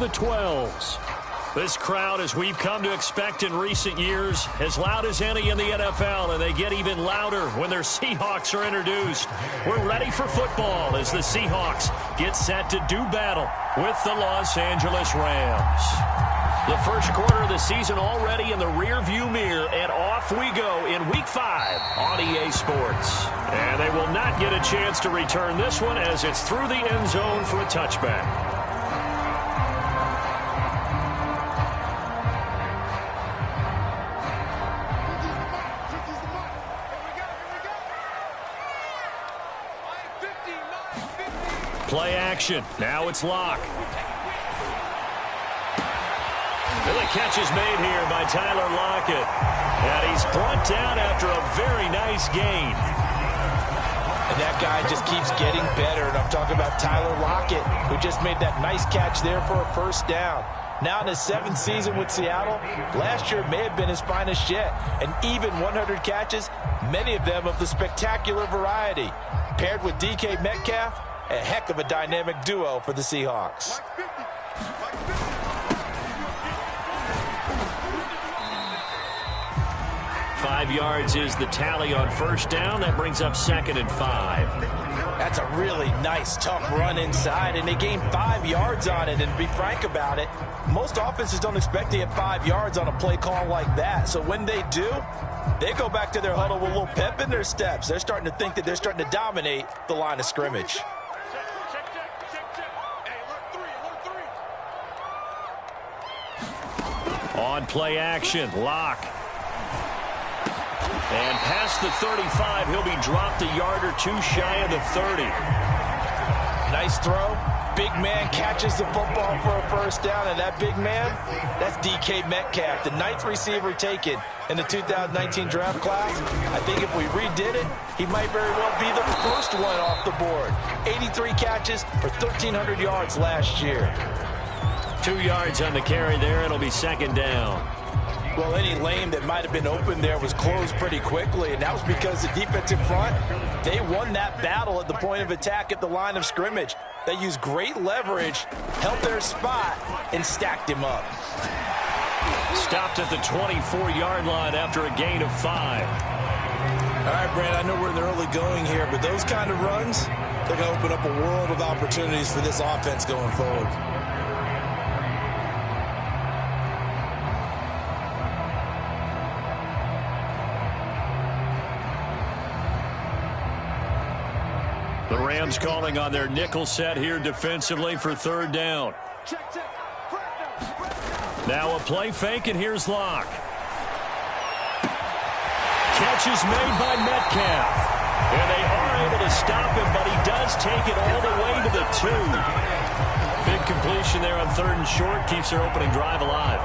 the 12s. This crowd, as we've come to expect in recent years, as loud as any in the NFL, and they get even louder when their Seahawks are introduced. We're ready for football as the Seahawks get set to do battle with the Los Angeles Rams. The first quarter of the season already in the rearview mirror, and off we go in Week 5 on EA Sports. And they will not get a chance to return this one as it's through the end zone for a touchback. Play action. Now it's Locke. And the catch is made here by Tyler Lockett. And he's brought down after a very nice gain. And that guy just keeps getting better. And I'm talking about Tyler Lockett, who just made that nice catch there for a first down. Now in his 7th season with Seattle, last year may have been his finest yet. And even 100 catches, many of them of the spectacular variety. Paired with DK Metcalf, a heck of a dynamic duo for the Seahawks. Five yards is the tally on first down. That brings up 2nd and 5. That's a really nice, tough run inside, and they gained 5 yards on it. And to be frank about it, most offenses don't expect to get 5 yards on a play call like that. So when they do, they go back to their huddle with a little pep in their steps. They're starting to think that they're starting to dominate the line of scrimmage. On play action, Locke. And past the 35, he'll be dropped a yard or two shy of the 30. Nice throw. Big man catches the football for a first down, and that big man, that's DK Metcalf, the 9th receiver taken in the 2019 draft class. I think if we redid it, he might very well be the first one off the board. 83 catches for 1,300 yards last year. 2 yards on the carry there. It'll be 2nd down. Well, any lane that might have been open there was closed pretty quickly, and that was because the defensive front, they won that battle at the point of attack at the line of scrimmage. They used great leverage, held their spot, and stacked him up. Stopped at the 24-yard line after a gain of 5. All right, Brad, I know we're in the early going here, but those kind of runs, they're going to open up a world of opportunities for this offense going forward. The Rams calling on their nickel set here defensively for 3rd down. Now a play fake, and here's Locke. Catch is made by Metcalf. And they are able to stop him, but he does take it all the way to the 2. Big completion there on 3rd and short. Keeps their opening drive alive.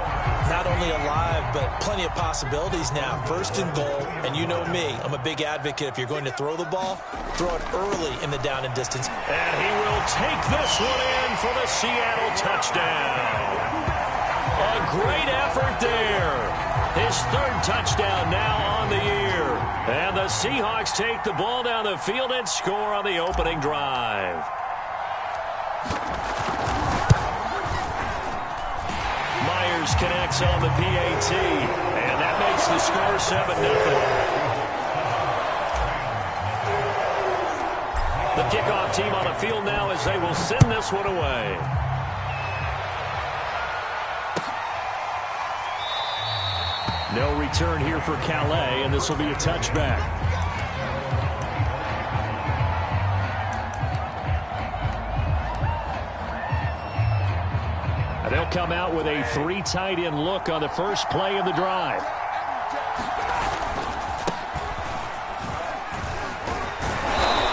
Not only alive, but plenty of possibilities now. 1st and goal, and you know me, I'm a big advocate. If you're going to throw the ball, throw it early in the down and distance. And he will take this one in for the Seattle touchdown. A great effort there. His 3rd touchdown now on the year. And the Seahawks take the ball down the field and score on the opening drive. Myers connects on the PAT, and that makes the score 7-0. The kickoff team on the field now as they will send this one away. No return here for Calais, and this will be a touchback. And they'll come out with a 3 tight end look on the first play of the drive.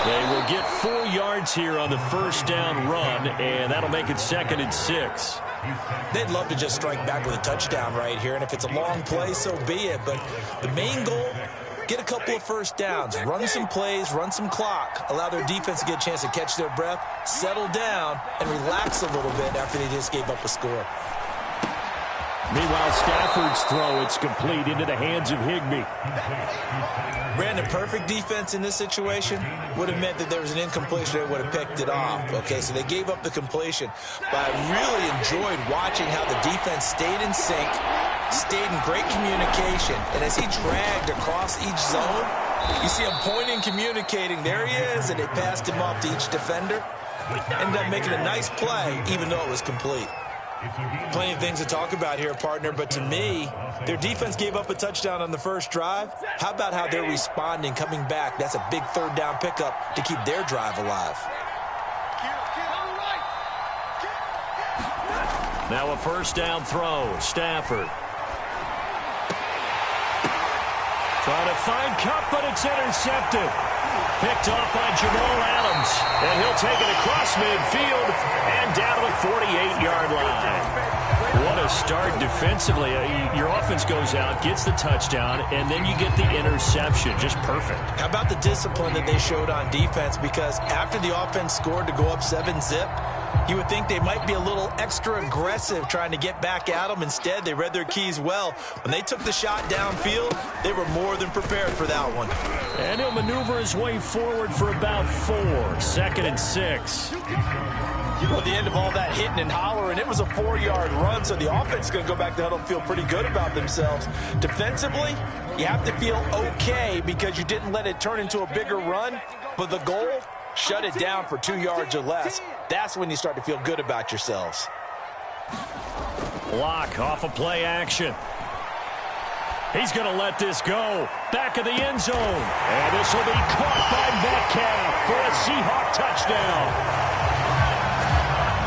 They will get 4 yards here on the first down run, and that'll make it 2nd and 6. They'd love to just strike back with a touchdown right here, and if it's a long play, so be it. But the main goal, get a couple of first downs, run some plays, run some clock, allow their defense to get a chance to catch their breath, settle down, and relax a little bit after they just gave up a score. Meanwhile, Stafford's throw, it's complete into the hands of Higbee. Brandon, perfect defense in this situation would have meant that there was an incompletion that would have picked it off. Okay, so they gave up the completion. But I really enjoyed watching how the defense stayed in sync, stayed in great communication. And as he dragged across each zone, you see him pointing, communicating. There he is, and they passed him off to each defender. Ended up making a nice play, even though it was complete. Plenty of things to talk about here, partner, but to me, their defense gave up a touchdown on the first drive. How about how they're responding, coming back? That's a big third down pickup to keep their drive alive. Now a first down throw. Stafford. Trying to find Cup, but it's intercepted. Picked off by Jamal Adams. And he'll take it across midfield and down to the 48-yard line. What a start defensively. Your offense goes out, gets the touchdown, and then you get the interception. Just perfect. How about the discipline that they showed on defense? Because after the offense scored to go up 7-zip, you would think they might be a little extra aggressive trying to get back at them. Instead, they read their keys well. When they took the shot downfield, they were more than prepared for that one. And he'll maneuver his way forward for about 4. 2nd and 6. Well, at the end of all that hitting and hollering, it was a 4-yard run, so the offense is going to go back to huddle and feel pretty good about themselves. Defensively, you have to feel okay because you didn't let it turn into a bigger run, but the goal, shut it down for 2 yards or less. That's when you start to feel good about yourselves. Block off of play action. He's going to let this go. Back of the end zone. And this will be caught by Metcalf for a Seahawk touchdown.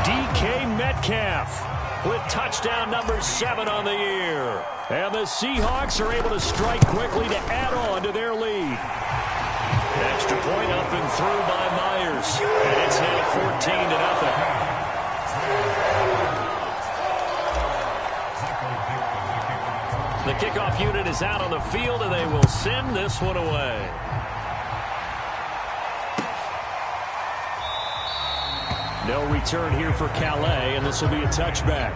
DK Metcalf with touchdown number 7 on the year. And the Seahawks are able to strike quickly to add on to their lead. Extra point up and through by Myers. And it's now 14-0. The kickoff unit is out on the field, and they will send this one away. No return here for Calais, and this will be a touchback.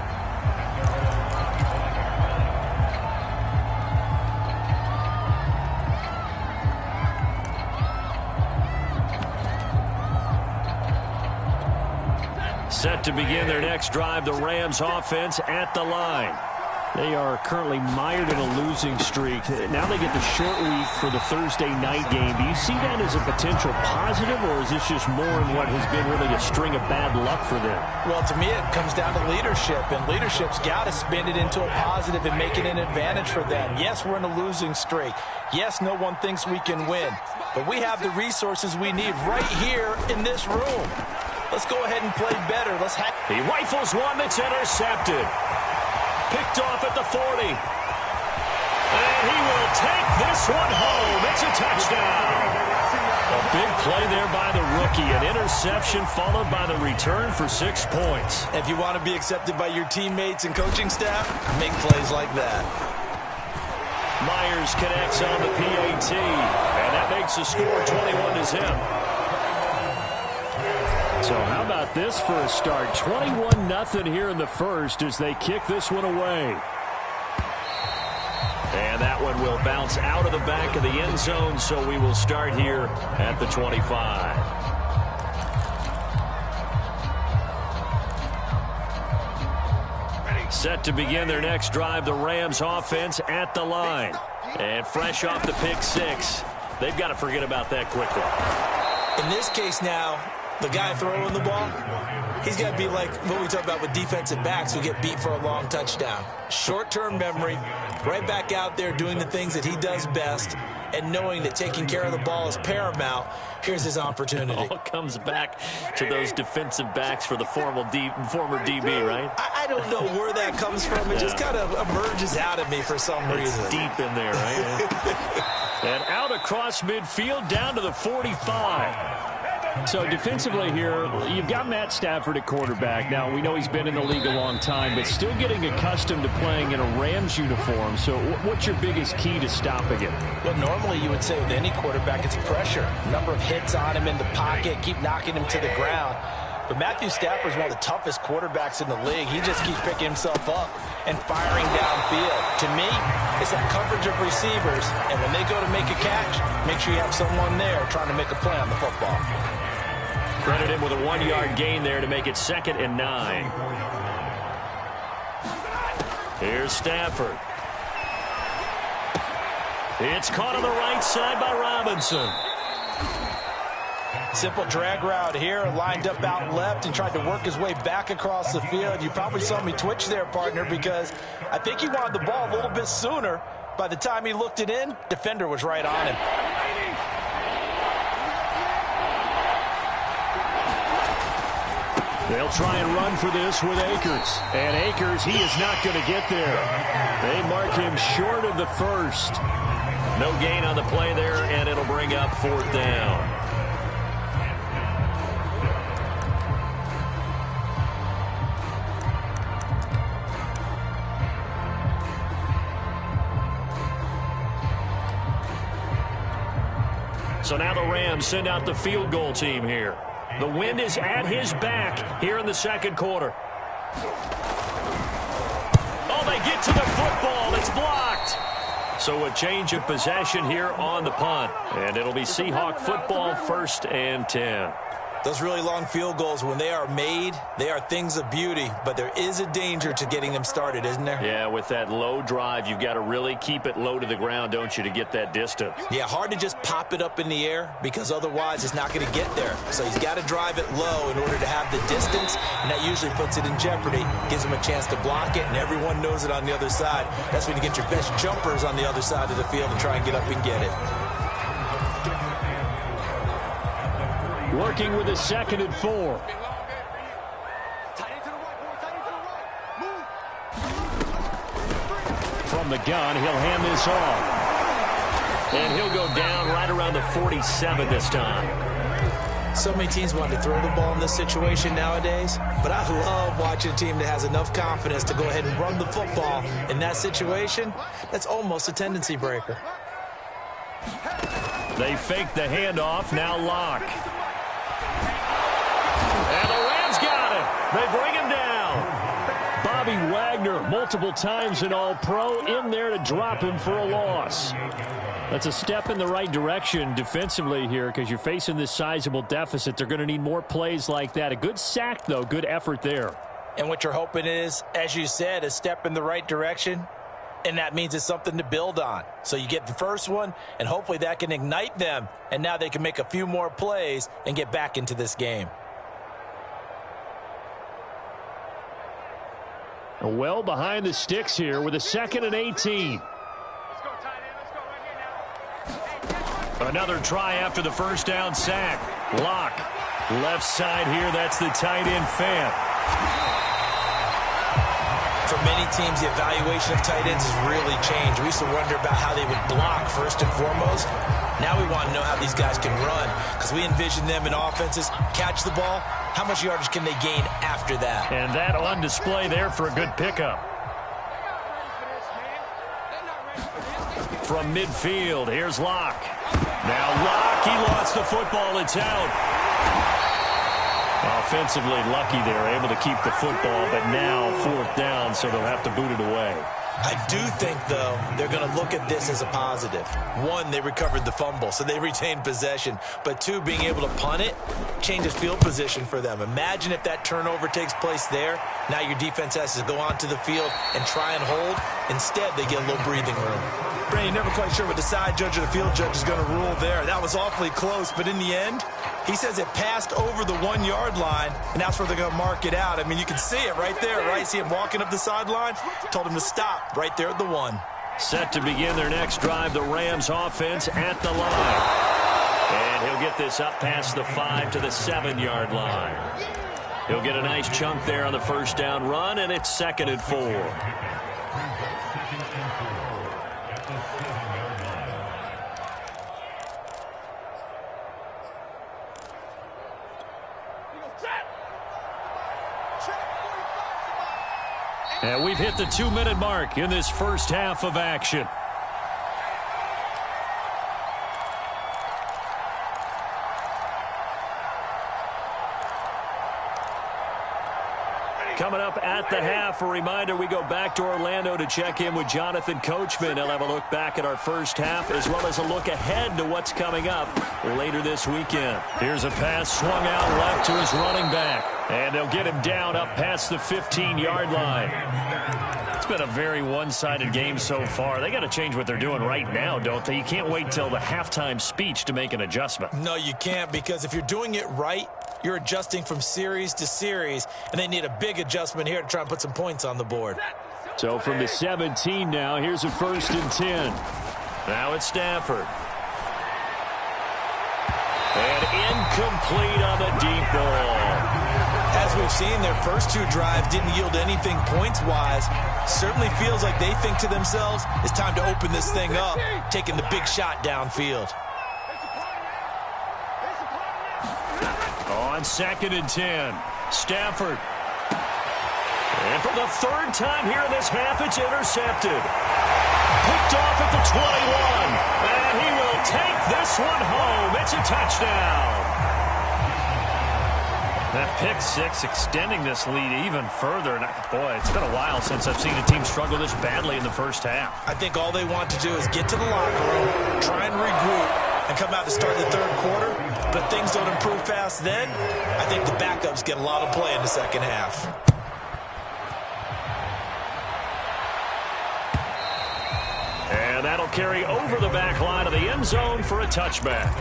Set to begin their next drive, the Rams offense at the line. They are currently mired in a losing streak. Now they get the short week for the Thursday night game. Do you see that as a potential positive, or is this just more in what has been really a string of bad luck for them? Well, to me, it comes down to leadership, and leadership's got to spin it into a positive and make it an advantage for them. Yes, we're in a losing streak. Yes, no one thinks we can win, but we have the resources we need right here in this room. Let's go ahead and play better. He rifles one that's intercepted. Picked off at the 40. And he will take this one home. It's a touchdown. A big play there by the rookie. An interception followed by the return for 6 points. If you want to be accepted by your teammates and coaching staff, make plays like that. Myers connects on the PAT. And that makes the score 21-0. So how about this for a start? 21-0 here in the first as they kick this one away. And that one will bounce out of the back of the end zone, so we will start here at the 25. Set to begin their next drive, the Rams offense at the line. And fresh off the pick 6, they've got to forget about that quickly. In this case now, the guy throwing the ball, he's got to be like what we talk about with defensive backs who get beat for a long touchdown. Short-term memory, right back out there doing the things that he does best, and knowing that taking care of the ball is paramount. Here's his opportunity. It all comes back to those defensive backs for the former DB, right? I don't know where that comes from. It just kind of emerges out of me for some reason. It's deep in there, right? And out across midfield, down to the 45. So defensively here, you've got Matt Stafford at quarterback. Now, we know he's been in the league a long time, but still getting accustomed to playing in a Rams uniform. So what's your biggest key to stopping him? Well, normally you would say with any quarterback, it's pressure. Number of hits on him in the pocket, keep knocking him to the ground. But Matthew Stafford is one of the toughest quarterbacks in the league. He just keeps picking himself up and firing downfield. To me, it's that coverage of receivers, and when they go to make a catch, make sure you have someone there trying to make a play on the football. Credit him with a 1-yard gain there to make it 2nd and 9. Here's Stafford. It's caught on the right side by Robinson. Simple drag route here, lined up out left and tried to work his way back across the field. You probably saw me twitch there, partner, because I think he wanted the ball a little bit sooner. By the time he looked it in, defender was right on him. They'll try and run for this with Akers. And Akers, he is not going to get there. They mark him short of the first. No gain on the play there, and it'll bring up 4th down. So now the Rams send out the field goal team here. The wind is at his back here in the 2nd quarter. Oh, they get to the football. It's blocked. So a change of possession here on the punt. And it'll be Seahawk football, 1st and 10. Those really long field goals, when they are made, they are things of beauty, but there is a danger to getting them started, isn't there? Yeah, with that low drive, you've got to really keep it low to the ground, don't you, to get that distance. Yeah, hard to just pop it up in the air because otherwise it's not going to get there. So he's got to drive it low in order to have the distance, and that usually puts it in jeopardy, gives him a chance to block it, and everyone knows it on the other side. That's when you get your best jumpers on the other side of the field and try and get up and get it. Working with a 2nd and 4. From the gun, he'll hand this off. And he'll go down right around the 47 this time. So many teams want to throw the ball in this situation nowadays, but I love watching a team that has enough confidence to go ahead and run the football in that situation. That's almost a tendency breaker. They fake the handoff, now Locke. And the Rams got him. They bring him down. Bobby Wagner, multiple times an All-Pro, in there to drop him for a loss. That's a step in the right direction defensively here because you're facing this sizable deficit. They're going to need more plays like that. A good sack, though. Good effort there. And what you're hoping is, as you said, a step in the right direction. And that means it's something to build on. So you get the first one, and hopefully that can ignite them. And now they can make a few more plays and get back into this game. Well behind the sticks here with a 2nd and 18. Another try after the first down sack. Locke. Left side here, that's the tight end Fant. For many teams, the evaluation of tight ends has really changed. We used to wonder about how they would block first and foremost. Now we want to know how these guys can run because we envision them in offenses catch the ball. How much yardage can they gain after that? And that on display there for a good pickup. From midfield, here's Locke. Now Locke, he lost the football. It's out. Offensively lucky they're able to keep the football, but now 4th down, so they'll have to boot it away. I do think, though, they're going to look at this as a positive. One, they recovered the fumble, so they retained possession. But two, being able to punt it changes field position for them. Imagine if that turnover takes place there. Now your defense has to go onto the field and try and hold. Instead, they get a little breathing room. Brandon, never quite sure what the side judge or the field judge is going to rule there. That was awfully close, but in the end, he says it passed over the 1-yard line, and that's where they're going to mark it out. I mean, you can see it right there, right? See him walking up the sideline? Told him to stop right there at the 1. Set to begin their next drive, the Rams offense at the line. And he'll get this up past the 5 to the 7-yard line. He'll get a nice chunk there on the first down run, and it's 2nd and 4. And we've hit the 2-minute mark in this first half of action. the half. A reminder, we go back to Orlando to check in with Jonathan Coachman. He'll have a look back at our first half as well as a look ahead to what's coming up later this weekend. Here's a pass swung out left to his running back. And they'll get him down up past the 15-yard line. It's been a very one-sided game so far. They got to change what they're doing right now, don't they? You can't wait till the halftime speech to make an adjustment. No, you can't, because if you're doing it right, you're adjusting from series to series, and they need a big adjustment here to try and put some points on the board. So from the 17 now, here's a 1st and 10. Now it's Stafford. And incomplete on the deep ball. As we've seen, their first 2 drives didn't yield anything points-wise. Certainly feels like they think to themselves, it's time to open this thing up, taking the big shot downfield. On 2nd and 10, Stafford. And for the 3rd time here in this half, it's intercepted. Picked off at the 21. And he will take this one home. It's a touchdown. That pick 6 extending this lead even further. And boy, it's been a while since I've seen a team struggle this badly in the first half. I think all they want to do is get to the locker room, try and regroup, and come out to start the 3rd quarter. But if things don't improve fast then, I think the backups get a lot of play in the 2nd half. And that'll carry over the back line of the end zone for a touchback.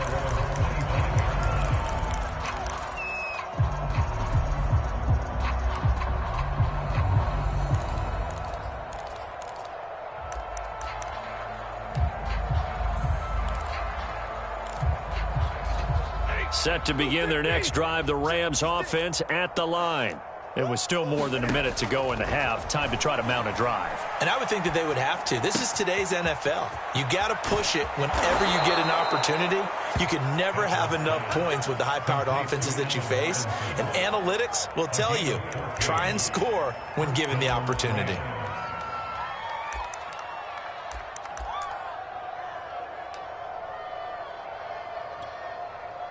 Set to begin their next drive, the Rams offense at the line. It was still more than a minute to go in the half. Time to try to mount a drive. And I would think that they would have to. This is today's NFL. You got to push it whenever you get an opportunity. You can never have enough points with the high-powered offenses that you face. And analytics will tell you, try and score when given the opportunity.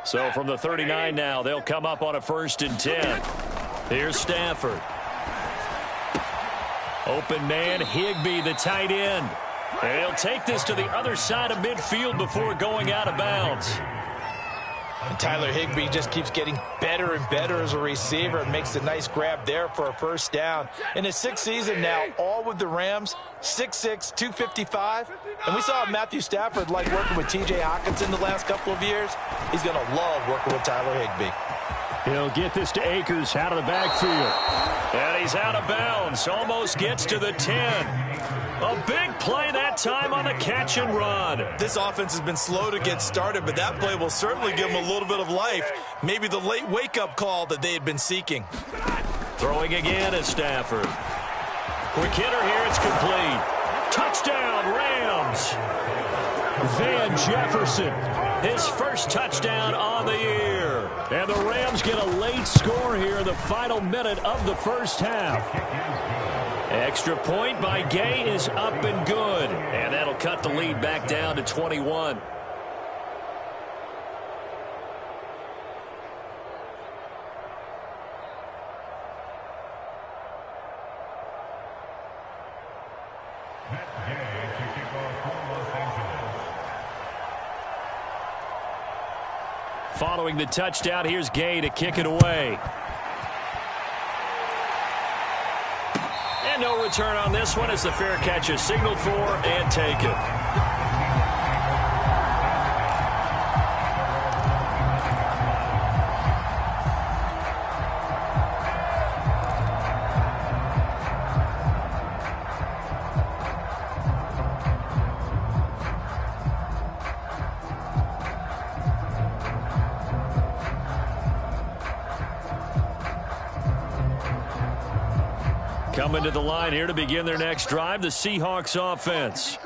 So from the 39 now, they'll come up on a 1st and 10. Here's Stafford. Open man, Higbee, the tight end. And he'll take this to the other side of midfield before going out of bounds. And Tyler Higbee just keeps getting better and better as a receiver and makes a nice grab there for a 1st down. In his 6th season now, all with the Rams, 6'6", 255. And we saw Matthew Stafford like working with T.J. Hockenson the last couple of years. He's going to love working with Tyler Higbee. He'll get this to Akers out of the backfield. And he's out of bounds. Almost gets to the 10. A big play that time on the catch and run. This offense has been slow to get started, but that play will certainly give them a little bit of life. Maybe the late wake-up call that they had been seeking. Throwing again is Stafford. Quick hitter here, it's complete. Touchdown, Rams. Van Jefferson, his first touchdown on the year. And the Rams get a late score here in the final minute of the 1st half. Extra point by Gay is up and good. And that'll cut the lead back down to 21. Following the touchdown, here's Gay to kick it away. And no return on this one as the fair catch is signaled for and taken. Coming to the line here to begin their next drive, the Seahawks offense.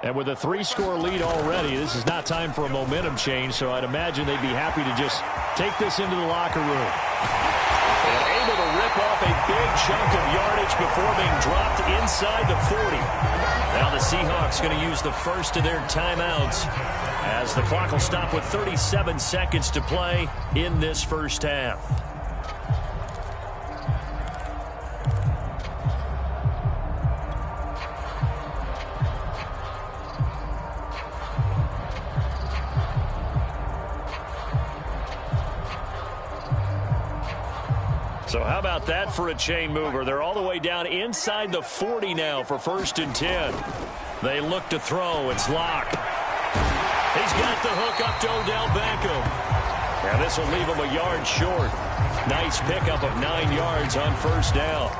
And with a 3-score lead already, this is not time for a momentum change, so I'd imagine they'd be happy to just take this into the locker room. And able to rip off a big chunk of yardage before being dropped inside the 40. Now the Seahawks going to use the first of their timeouts as the clock will stop with 37 seconds to play in this first half. So how about that for a chain mover? They're all the way down inside the 40 now for 1st and 10. They look to throw. It's Locke. He's got the hook up to Odell Beckham. And this will leave him a yard short. Nice pickup of 9 yards on 1st down.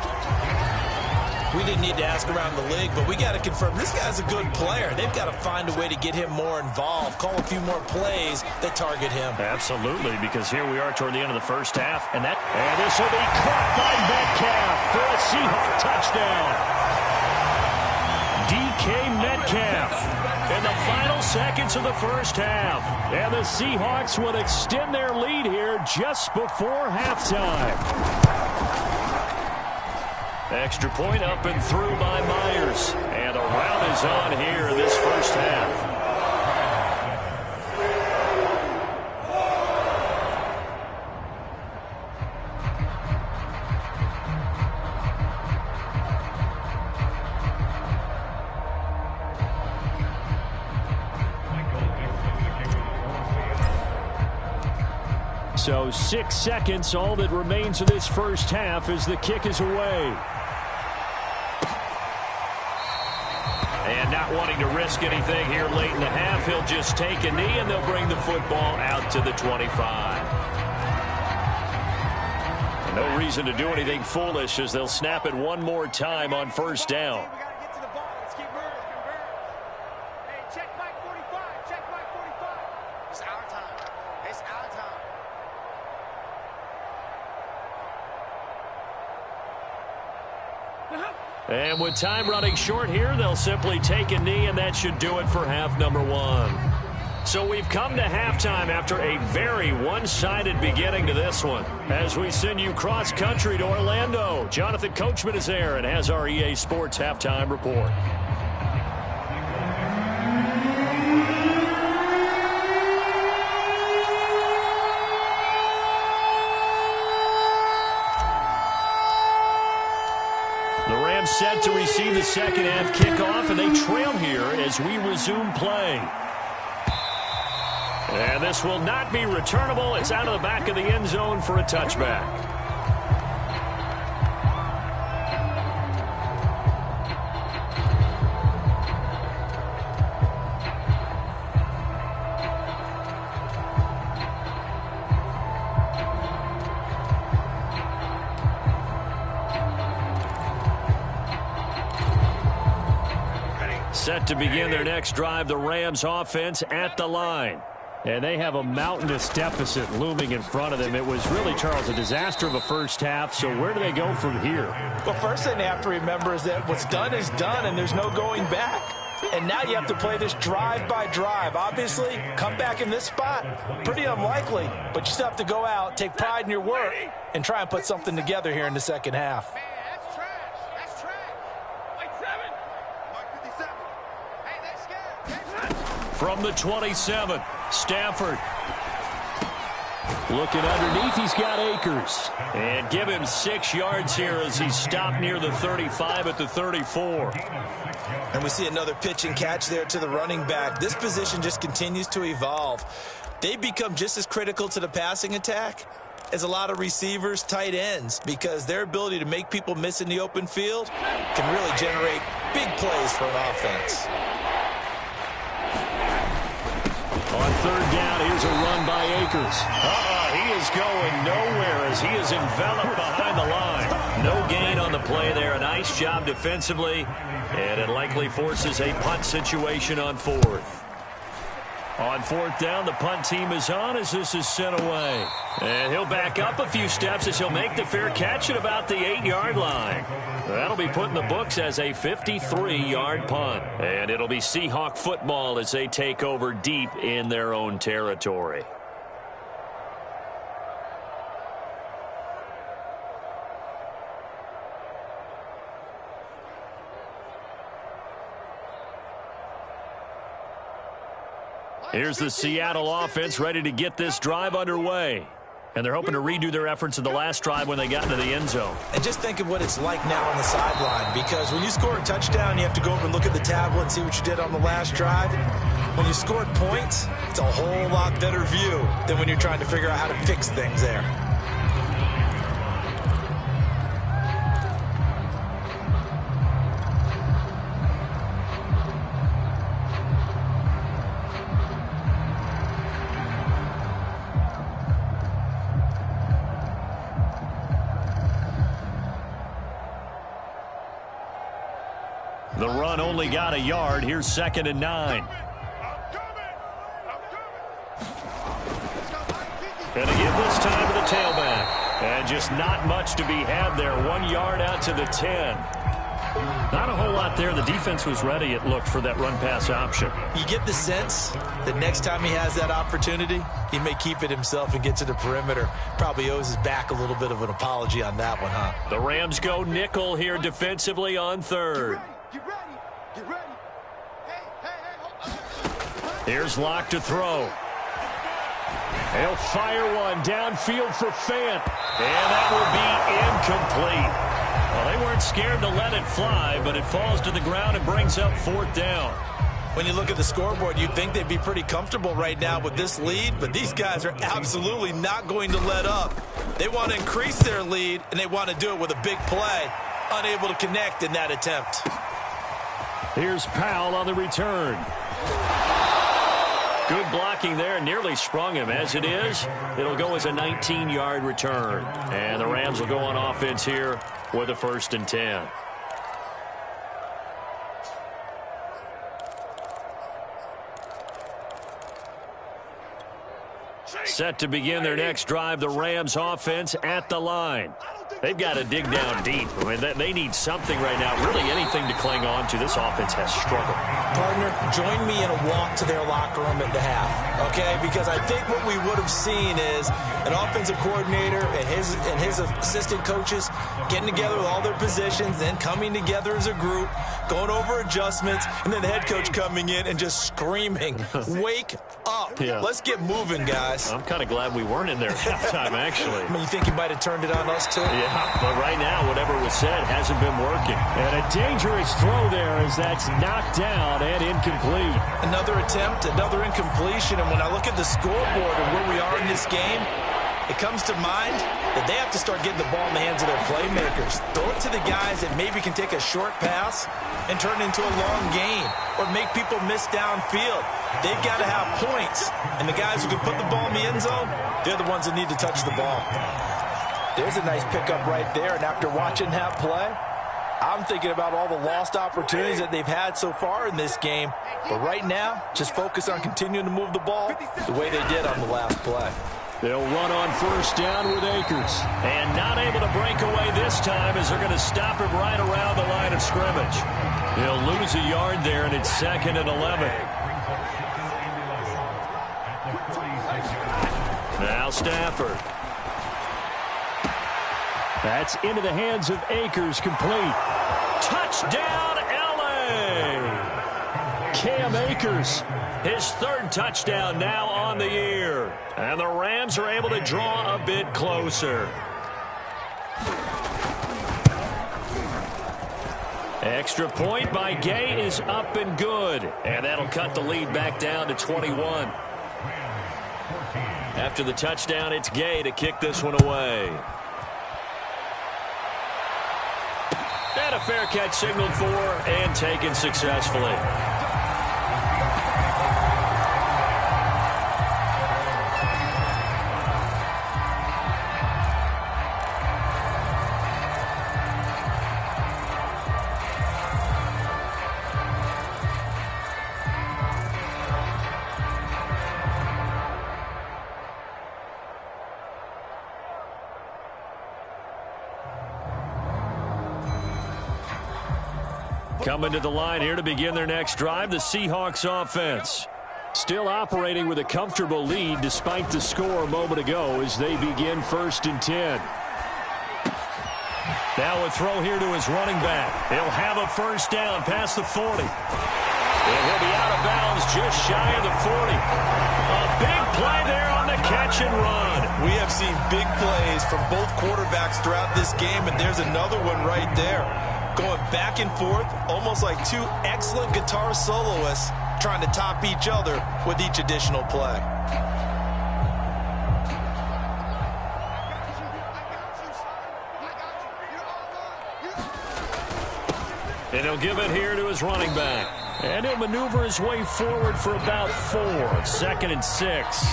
We didn't need to ask around the league, but we got to confirm this guy's a good player. They've got to find a way to get him more involved, call a few more plays that target him. Absolutely, because here we are toward the end of the 1st half, and this will be caught by Metcalf for a Seahawk touchdown. DK Metcalf in the final seconds of the 1st half, and the Seahawks will extend their lead here just before halftime. Extra point up and through by Myers. And a rout is on here this 1st half. So 6 seconds, all that remains of this 1st half as the kick is away. And not wanting to risk anything here late in the half, he'll just take a knee and they'll bring the football out to the 25. And no reason to do anything foolish as they'll snap it one more time on 1st down. And with time running short here, they'll simply take a knee, and that should do it for half number 1. So we've come to halftime after a very one-sided beginning to this one. As we send you cross-country to Orlando, Jonathan Coachman is there and has our EA Sports halftime report. Set to receive the 2nd half kickoff, and they trail here as we resume play. And this will not be returnable. It's out of the back of the end zone for a touchback. Set to begin their next drive, the Rams offense at the line. And they have a mountainous deficit looming in front of them. It was really, Charles, a disaster of a 1st half. So where do they go from here? Well, first thing they have to remember is that what's done is done, and there's no going back. And now you have to play this drive by drive. Obviously, come back in this spot, pretty unlikely. But you still have to go out, take pride in your work, and try and put something together here in the 2nd half. From the 27, Stafford. Looking underneath, he's got Akers. And give him 6 yards here as he's stopped near the 35 at the 34. And we see another pitch and catch there to the running back. This position just continues to evolve. They become just as critical to the passing attack as a lot of receivers, tight ends, because their ability to make people miss in the open field can really generate big plays for an offense. On 3rd down, here's a run by Akers. He is going nowhere as he is enveloped behind the line. No gain on the play there. A nice job defensively, and it likely forces a punt situation on 4th. On 4th down, the punt team is on as this is sent away. And he'll back up a few steps as he'll make the fair catch at about the 8-yard line. That'll be put in the books as a 53-yard punt. And it'll be Seahawk football as they take over deep in their own territory. Here's the Seattle offense ready to get this drive underway. And they're hoping to redo their efforts in the last drive when they got into the end zone. And just think of what it's like now on the sideline, because when you score a touchdown, you have to go over and look at the tablet and see what you did on the last drive. When you scored points, it's a whole lot better view than when you're trying to figure out how to fix things there. The run only got a yard. Here's 2nd and 9. Going to give this time to the tailback. And just not much to be had there. 1 yard out to the 10. Not a whole lot there. The defense was ready, it looked, for that run-pass option. You get the sense that next time he has that opportunity, he may keep it himself and get to the perimeter. Probably owes his back a little bit of an apology on that one, huh? The Rams go nickel here defensively on 3rd. Here's Locke to throw. He'll fire one downfield for Fant. And that will be incomplete. Well, they weren't scared to let it fly, but it falls to the ground and brings up 4th down. When you look at the scoreboard, you'd think they'd be pretty comfortable right now with this lead, but these guys are absolutely not going to let up. They want to increase their lead, and they want to do it with a big play. Unable to connect in that attempt. Here's Powell on the return. Good blocking there, nearly sprung him. As it is, it'll go as a 19-yard return. And the Rams will go on offense here with a 1st and 10. Set to begin their next drive, the Rams offense at the line. They've got to dig down deep. I mean, they need something right now, really anything to cling on to. This offense has struggled. Partner, join me in a walk to their locker room at the half, okay? Because I think what we would have seen is an offensive coordinator and his assistant coaches getting together with all their positions, then coming together as a group, going over adjustments, and then the head coach coming in and just screaming, wake up. Yeah. Let's get moving, guys. I'm kind of glad we weren't in there at halftime, actually. I mean, you think he might have turned it on us, too? Yeah, but right now, whatever was said hasn't been working. And a dangerous throw there as that's knocked down and incomplete. Another attempt, another incompletion, and when I look at the scoreboard and where we are in this game, it comes to mind that they have to start getting the ball in the hands of their playmakers. Throw it to the guys that maybe can take a short pass and turn it into a long gain or make people miss downfield. They've got to have points, and the guys who can put the ball in the end zone, they're the ones that need to touch the ball. There's a nice pickup right there, and after watching that play, I'm thinking about all the lost opportunities that they've had so far in this game. But right now, just focus on continuing to move the ball the way they did on the last play. They'll run on 1st down with Akers. And not able to break away this time as they're going to stop him right around the line of scrimmage. He'll lose a yard there, and it's 2nd and 11. Now Stafford. That's into the hands of Akers, complete. Touchdown, L.A. Cam Akers, his 3rd touchdown now on the year. And the Rams are able to draw a bit closer. Extra point by Gay is up and good. And that'll cut the lead back down to 21. After the touchdown, it's Gay to kick this one away. And a fair catch signaled for and taken successfully. Coming to the line here to begin their next drive, the Seahawks offense. Still operating with a comfortable lead despite the score a moment ago as they begin 1st and 10. Now a throw here to his running back. He'll have a 1st down past the 40. And he'll be out of bounds just shy of the 40. A big play there on the catch and run. We have seen big plays from both quarterbacks throughout this game, and there's another one right there. Going back and forth, almost like two excellent guitar soloists trying to top each other with each additional play. And he'll give it here to his running back. And he'll maneuver his way forward for about 4. 2nd and 6.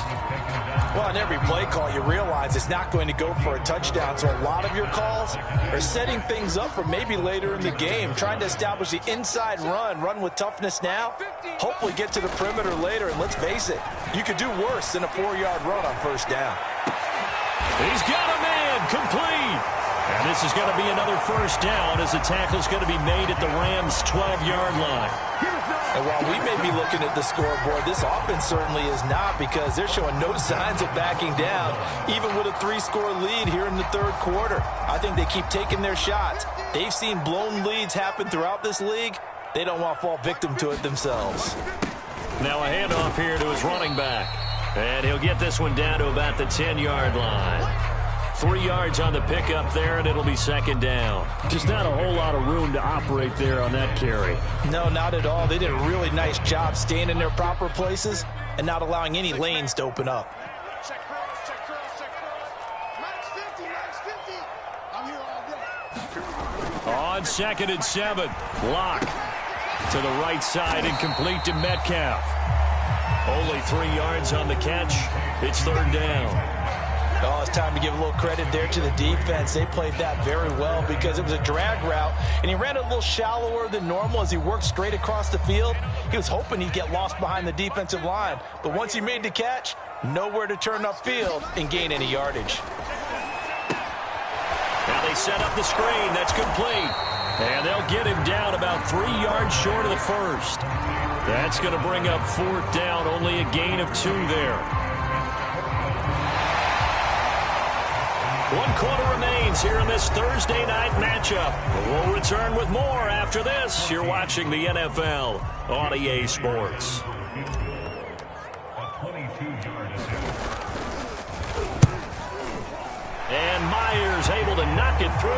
Well, on every play call, you realize it's not going to go for a touchdown. So a lot of your calls are setting things up for maybe later in the game, trying to establish the inside run with toughness now, hopefully get to the perimeter later. And let's face it, you could do worse than a 4-yard run on 1st down. He's got a man complete. And this is going to be another 1st down as the tackle's going to be made at the Rams' 12-yard line. And while we may be looking at the scoreboard, this offense certainly is not, because they're showing no signs of backing down, even with a 3-score lead here in the 3rd quarter. I think they keep taking their shots. They've seen blown leads happen throughout this league. They don't want to fall victim to it themselves. Now a handoff here to his running back. And he'll get this one down to about the 10-yard line. 3 yards on the pickup there, and it'll be 2nd down. Just not a whole lot of room to operate there on that carry. No, not at all. They did a really nice job staying in their proper places and not allowing any lanes to open up. Check cross, check cross, check cross. Max 50, max 50. I'm here all day. On 2nd and 7, Lock to the right side and complete to Metcalf. Only 3 yards on the catch. It's 3rd down. Oh, it's time to give a little credit there to the defense. They played that very well because it was a drag route, and he ran a little shallower than normal as he worked straight across the field. He was hoping he'd get lost behind the defensive line, but once he made the catch, nowhere to turn upfield and gain any yardage. Now they set up the screen. That's complete. And they'll get him down about 3 yards short of the 1st. That's going to bring up 4th down, only a gain of 2 there. 1 quarter remains here in this Thursday night matchup. We'll return with more after this. You're watching the NFL on EA Sports. And Myers able to knock it through,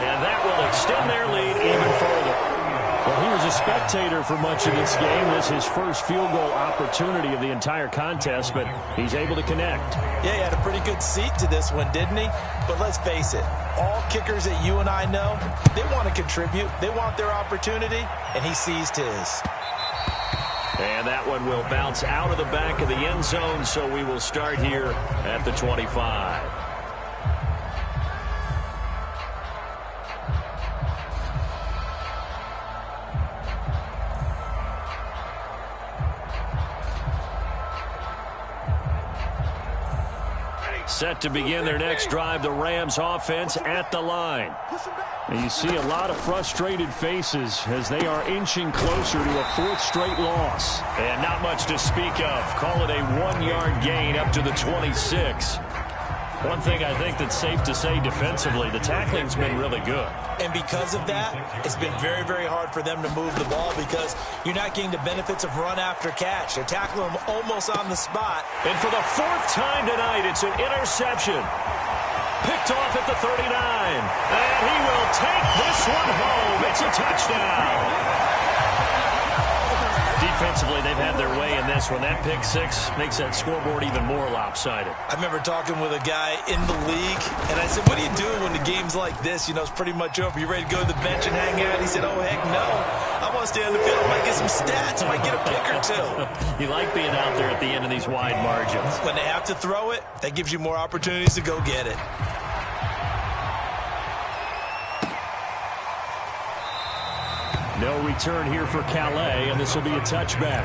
and that will extend their lead even further. Well, he was a spectator for much of this game. This is his first field goal opportunity of the entire contest, but he's able to connect. Yeah, he had a pretty good seat to this one, didn't he? But let's face it, all kickers that you and I know, they want to contribute. They want their opportunity, and he seized his. And that one will bounce out of the back of the end zone, so we will start here at the 25. Set to begin their next drive, the Rams offense at the line. And you see a lot of frustrated faces as they are inching closer to a 4th straight loss. And not much to speak of. Call it a 1-yard gain up to the 26. One thing I think that's safe to say defensively, the tackling's been really good. And because of that, it's been very, very hard for them to move the ball because you're not getting the benefits of run after catch. They're tackling them almost on the spot. And for the 4th time tonight, it's an interception. Picked off at the 39. And he will take this one home. It's a touchdown. Defensively, they've had their way in this one. That pick 6 makes that scoreboard even more lopsided. I remember talking with a guy in the league, and I said, what do you do when the game's like this? You know, it's pretty much over. You ready to go to the bench and hang out? He said, oh, heck no. I want to stay on the field. I might get some stats. I might get a pick or 2. You like being out there at the end of these wide margins. When they have to throw it, that gives you more opportunities to go get it. No return here for Calais, and this will be a touchback.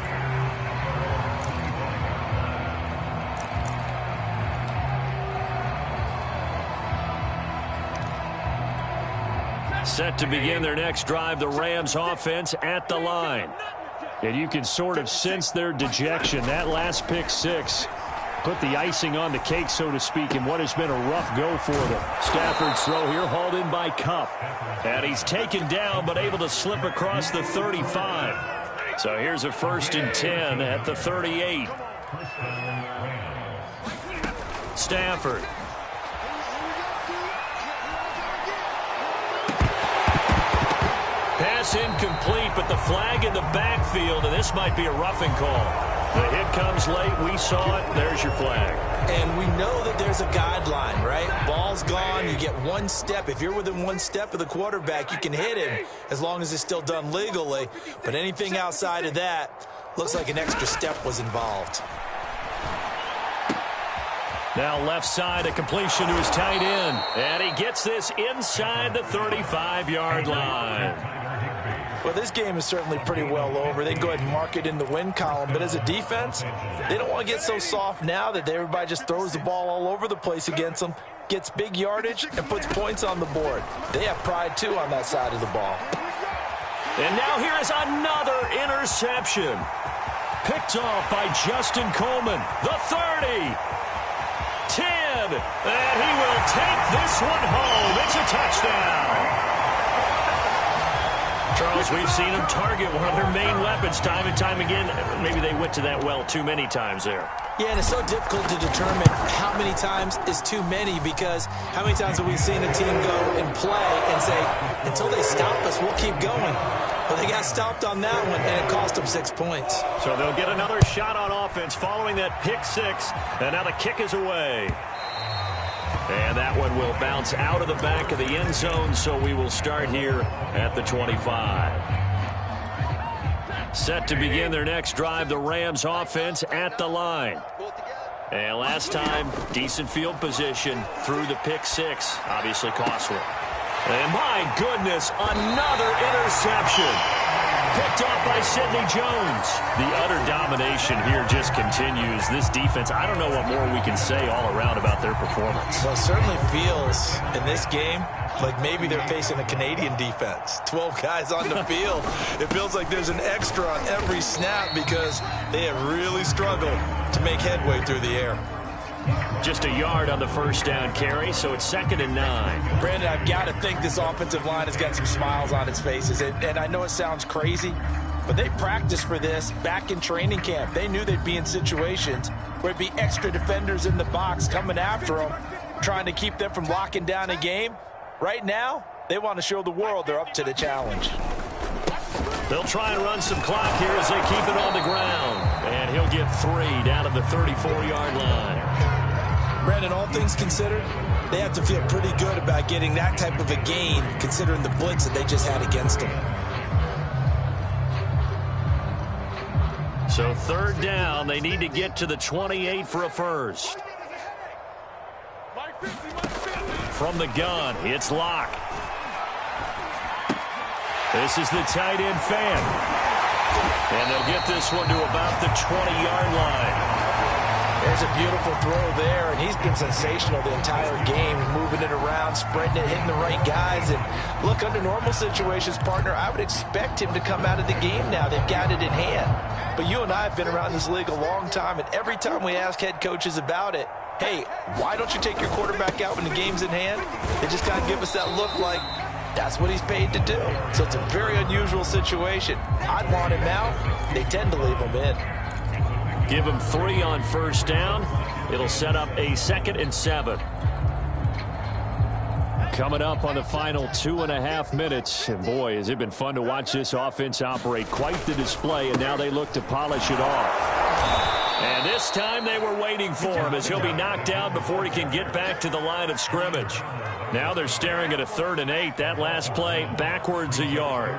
Set to begin their next drive, the Rams offense at the line. And you can sort of sense their dejection. That last pick 6 put the icing on the cake, so to speak, in what has been a rough go for them. Stafford's throw here hauled in by Kupp. And he's taken down, but able to slip across the 35. So here's a 1st and 10 at the 38. Stafford. Pass incomplete, but the flag in the backfield, and this might be a roughing call. The hit comes late. We saw it. There's your flag. And we know that there's a guideline, right? Ball's gone. You get one step. If you're within one step of the quarterback, you can hit him as long as it's still done legally. But anything outside of that looks like an extra step was involved. Now left side, a completion to his tight end. And he gets this inside the 35-yard line. Well, this game is certainly pretty well over. They can go ahead and mark it in the win column. But as a defense, they don't want to get so soft now that everybody just throws the ball all over the place against them, gets big yardage, and puts points on the board. They have pride, too, on that side of the ball. And now here is another interception. Picked off by Justin Coleman. The 30. 10. And he will take this one home. It's a touchdown. Charles, we've seen him target one of their main weapons time and time again. Maybe they went to that well too many times there. Yeah, and it's so difficult to determine how many times is too many, because how many times have we seen a team go and play and say, until they stop us, we'll keep going. But they got stopped on that one, and it cost them 6 points. So they'll get another shot on offense following that pick six, and now the kick is away. And that one will bounce out of the back of the end zone, so we will start here at the 25. Set to begin their next drive, the Rams offense at the line. And last time, decent field position through the pick six, obviously costly. And my goodness, another interception. Picked off by Sidney Jones. The utter domination here just continues. This defense, I don't know what more we can say all around about their performance. Well, it certainly feels in this game like maybe they're facing a Canadian defense. 12 guys on the field. It feels like there's an extra on every snap because they have really struggled to make headway through the air. Just a yard on the first down carry, so it's 2nd and 9. Brandon, I've got to think this offensive line has got some smiles on its faces. And I know it sounds crazy, but they practiced for this back in training camp. They knew they'd be in situations where it'd be extra defenders in the box coming after them, trying to keep them from locking down a game. Right now, they want to show the world they're up to the challenge. They'll try and run some clock here as they keep it on the ground. And he'll get 3 down at the 34-yard line. Brandon, all things considered, they have to feel pretty good about getting that type of a gain, considering the blitz that they just had against them. So 3rd down, they need to get to the 28 for a first. From the gun, it's Locke. This is the tight end fan. And they'll get this one to about the 20-yard line. There's a beautiful throw there, and he's been sensational the entire game, moving it around, spreading it, hitting the right guys. And look, under normal situations, partner, I would expect him to come out of the game now. They've got it in hand. But you and I have been around this league a long time, and every time we ask head coaches about it, hey, why don't you take your quarterback out when the game's in hand? They just kind of give us that look like that's what he's paid to do. So it's a very unusual situation. I'd want him out. They tend to leave him in. Give him 3 on first down. It'll set up a 2nd and 7. Coming up on the final 2.5 minutes. And boy, has it been fun to watch this offense operate. Quite the display, and now they look to polish it off. And this time they were waiting for him as he'll be knocked down before he can get back to the line of scrimmage. Now they're staring at a 3rd and 8. That last play backwards a yard.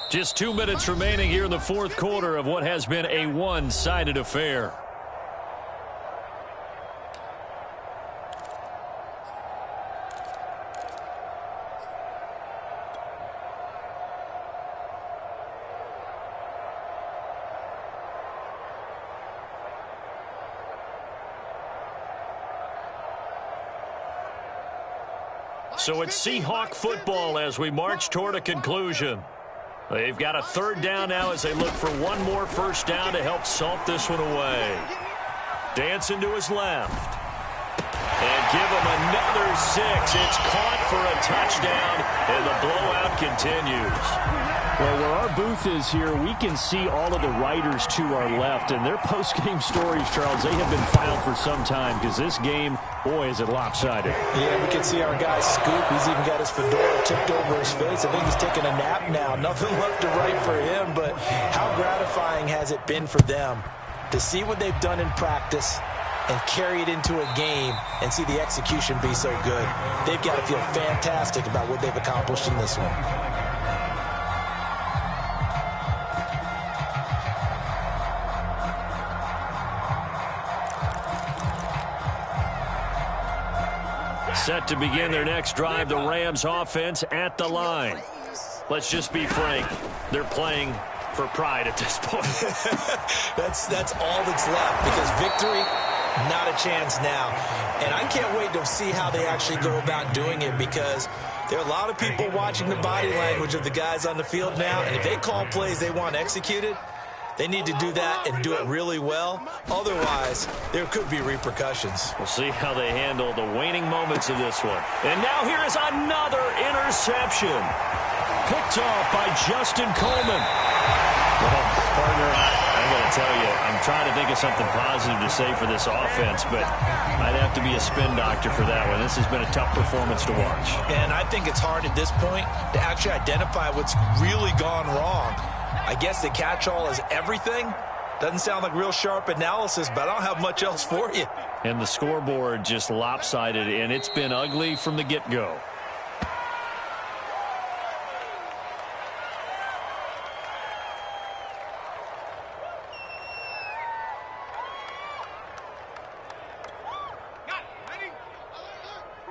Just 2 minutes remaining here in the 4th quarter of what has been a one-sided affair. So it's Seahawk football as we march toward a conclusion. They've got a 3rd down now as they look for one more first down to help salt this one away. Dancing to his left. And give him another 6. It's caught for a touchdown, and the blowout continues. Well, where our booth is here, we can see all of the writers to our left, and their post-game stories, Charles, they have been filed for some time because this game, boy, is it lopsided. Yeah, we can see our guy Scoop. He's even got his fedora tipped over his face. I think he's taking a nap now. Nothing left to write for him, but how gratifying has it been for them to see what they've done in practice and carry it into a game and see the execution be so good. They've got to feel fantastic about what they've accomplished in this one. Set to begin their next drive, the Rams offense at the line. Let's just be frank, they're playing for pride at this point. That's all that's left, because victory, not a chance now. And I can't wait to see how they actually go about doing it, because there are a lot of people watching the body language of the guys on the field now, and if they call plays they want executed, they need to do that and do it really well. Otherwise, there could be repercussions. We'll see how they handle the waning moments of this one. And now here is another interception. Picked off by Justin Coleman. Well, partner, I'm going to tell you, I'm trying to think of something positive to say for this offense, but I'd have to be a spin doctor for that one. This has been a tough performance to watch. And I think it's hard at this point to actually identify what's really gone wrong. I guess the catch-all is everything. Doesn't sound like real sharp analysis, but I don't have much else for you. And the scoreboard just lopsided, and it's been ugly from the get-go.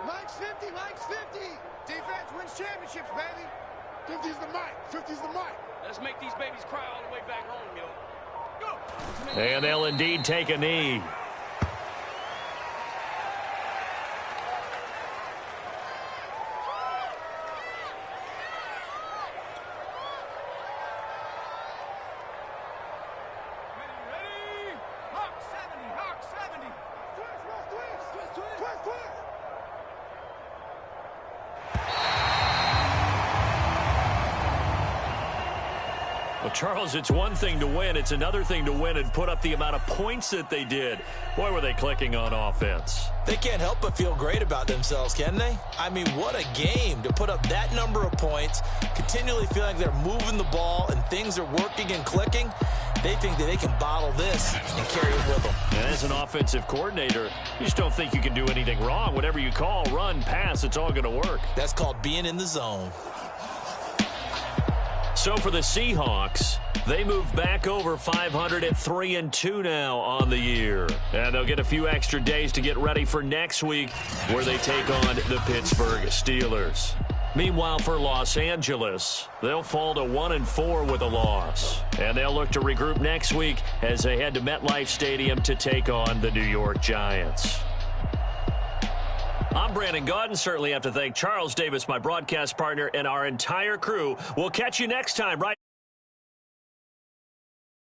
Mike's 50, Mike's 50. Defense wins championships, baby. 50's the mic, 50's the mic. Let's make these babies cry all the way back home, yo. Go. And they'll indeed take a knee. Ready? Hawk 70, Hawk 70. Twist. Well, Charles, it's one thing to win. It's another thing to win and put up the amount of points that they did. Boy, were they clicking on offense. They can't help but feel great about themselves, can they? I mean, what a game to put up that number of points, continually feeling like they're moving the ball and things are working and clicking. They think that they can bottle this and carry it with them. And as an offensive coordinator, you just don't think you can do anything wrong. Whatever you call, run, pass, it's all going to work. That's called being in the zone. So for the Seahawks, they move back over 500 at 3-2 now on the year. And they'll get a few extra days to get ready for next week, where they take on the Pittsburgh Steelers. Meanwhile, for Los Angeles, they'll fall to 1-4 with a loss. And they'll look to regroup next week as they head to MetLife Stadium to take on the New York Giants. I'm Brandon Gaudin. Certainly have to thank Charles Davis, my broadcast partner, and our entire crew. We'll catch you next time, right?